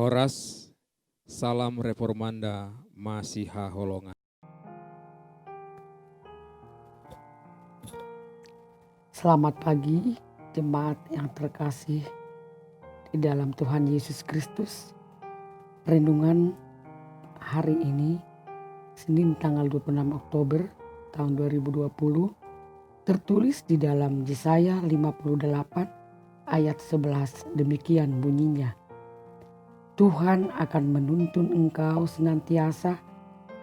Horas, salam reformanda Masiha Holongan. Selamat pagi, jemaat yang terkasih di dalam Tuhan Yesus Kristus. Renungan hari ini, Senin tanggal 26 Oktober tahun 2020, tertulis di dalam Yesaya 58 ayat 11, demikian bunyinya. Tuhan akan menuntun engkau senantiasa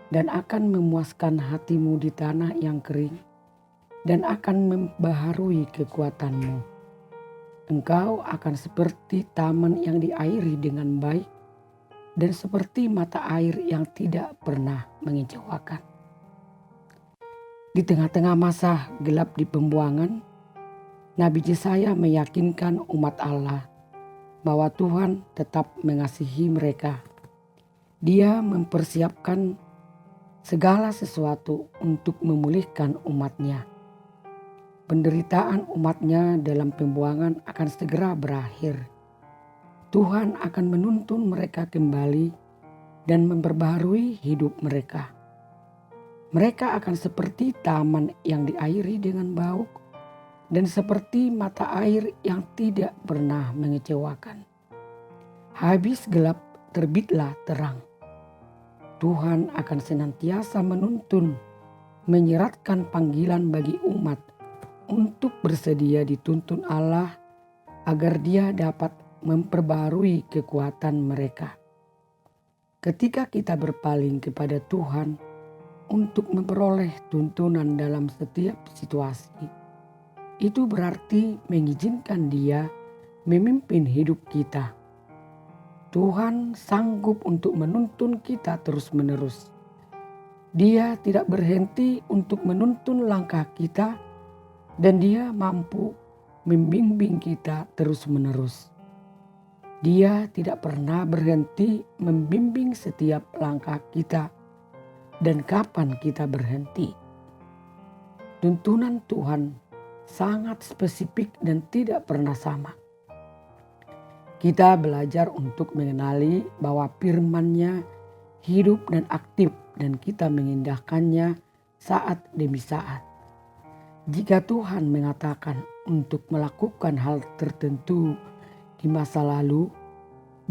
dan akan memuaskan hatimu di tanah yang kering dan akan membaharui kekuatanmu. Engkau akan seperti taman yang diairi dengan baik dan seperti mata air yang tidak pernah mengecewakan. Di tengah-tengah masa gelap di pembuangan, Nabi Yesaya meyakinkan umat Allah bahwa Tuhan tetap mengasihi mereka. Dia mempersiapkan segala sesuatu untuk memulihkan umatnya. Penderitaan umatnya dalam pembuangan akan segera berakhir. Tuhan akan menuntun mereka kembali dan memperbaharui hidup mereka. Mereka akan seperti taman yang diairi dengan bauk dan seperti mata air yang tidak pernah mengecewakan. Habis gelap, terbitlah terang. Tuhan akan senantiasa menuntun, menyeratkan panggilan bagi umat untuk bersedia dituntun Allah agar Dia dapat memperbarui kekuatan mereka. Ketika kita berpaling kepada Tuhan untuk memperoleh tuntunan dalam setiap situasi, itu berarti mengizinkan Dia memimpin hidup kita. Tuhan sanggup untuk menuntun kita terus-menerus. Dia tidak berhenti untuk menuntun langkah kita dan Dia mampu membimbing kita terus-menerus. Dia tidak pernah berhenti membimbing setiap langkah kita dan kapan kita berhenti. Tuntunan Tuhan sangat spesifik dan tidak pernah sama. Kita belajar untuk mengenali bahwa firman-Nya hidup dan aktif dan kita mengindahkannya saat demi saat. Jika Tuhan mengatakan untuk melakukan hal tertentu di masa lalu,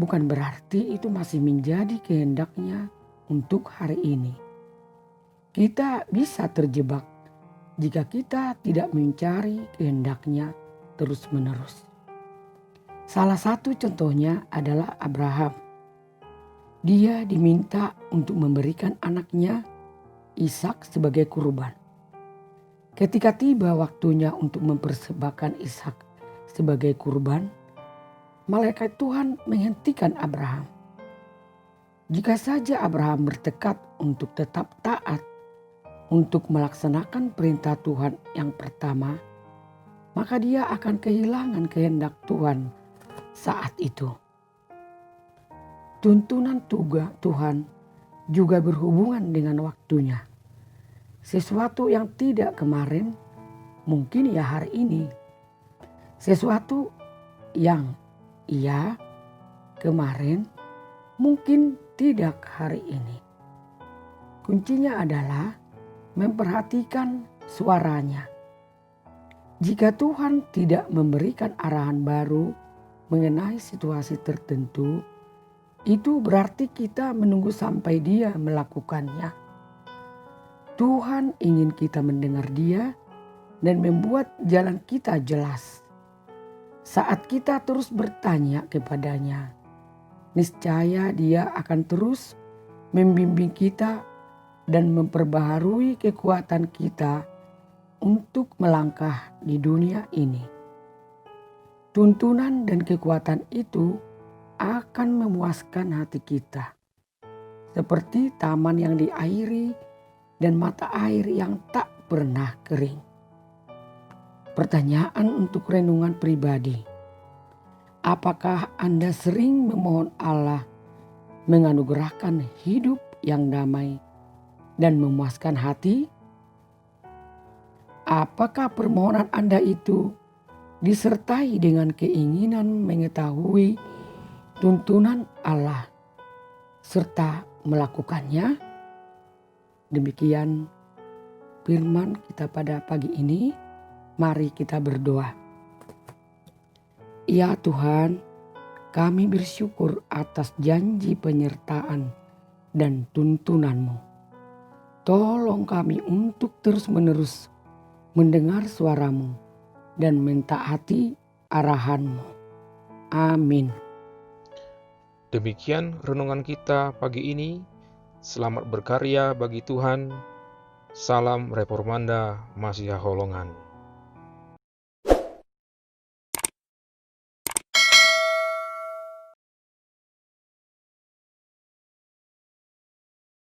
bukan berarti itu masih menjadi kehendak-Nya untuk hari ini. Kita bisa terjebak jika kita tidak mencari kehendak-Nya terus-menerus. Salah satu contohnya adalah Abraham. Dia diminta untuk memberikan anaknya Ishak sebagai kurban. Ketika tiba waktunya untuk mempersembahkan Ishak sebagai kurban, malaikat Tuhan menghentikan Abraham. Jika saja Abraham bertekad untuk tetap taat untuk melaksanakan perintah Tuhan yang pertama, maka dia akan kehilangan kehendak Tuhan saat itu. Tuntunan Tuhan juga berhubungan dengan waktunya. Sesuatu yang tidak kemarin, mungkin ya hari ini. Sesuatu yang iya kemarin, mungkin tidak hari ini. Kuncinya adalah memperhatikan suaranya. Jika Tuhan tidak memberikan arahan baru mengenai situasi tertentu, itu berarti kita menunggu sampai Dia melakukannya. Tuhan ingin kita mendengar Dia dan membuat jalan kita jelas. Saat kita terus bertanya kepada-Nya, niscaya Dia akan terus membimbing kita dan memperbaharui kekuatan kita untuk melangkah di dunia ini. Tuntunan dan kekuatan itu akan memuaskan hati kita, seperti taman yang diairi dan mata air yang tak pernah kering. Pertanyaan untuk renungan pribadi. Apakah Anda sering memohon Allah menganugerahkan hidup yang damai dan memuaskan hati? Apakah permohonan Anda itu disertai dengan keinginan mengetahui tuntunan Allah serta melakukannya. Demikian firman kita pada pagi ini. Mari kita berdoa. Ya Tuhan, kami bersyukur atas janji penyertaan dan tuntunan-Mu. Tolong kami untuk terus-menerus mendengar suara-Mu dan mentaati arahan-Mu. Amin. Demikian renungan kita pagi ini. Selamat berkarya bagi Tuhan. Salam Reformanda Masiha Holongan.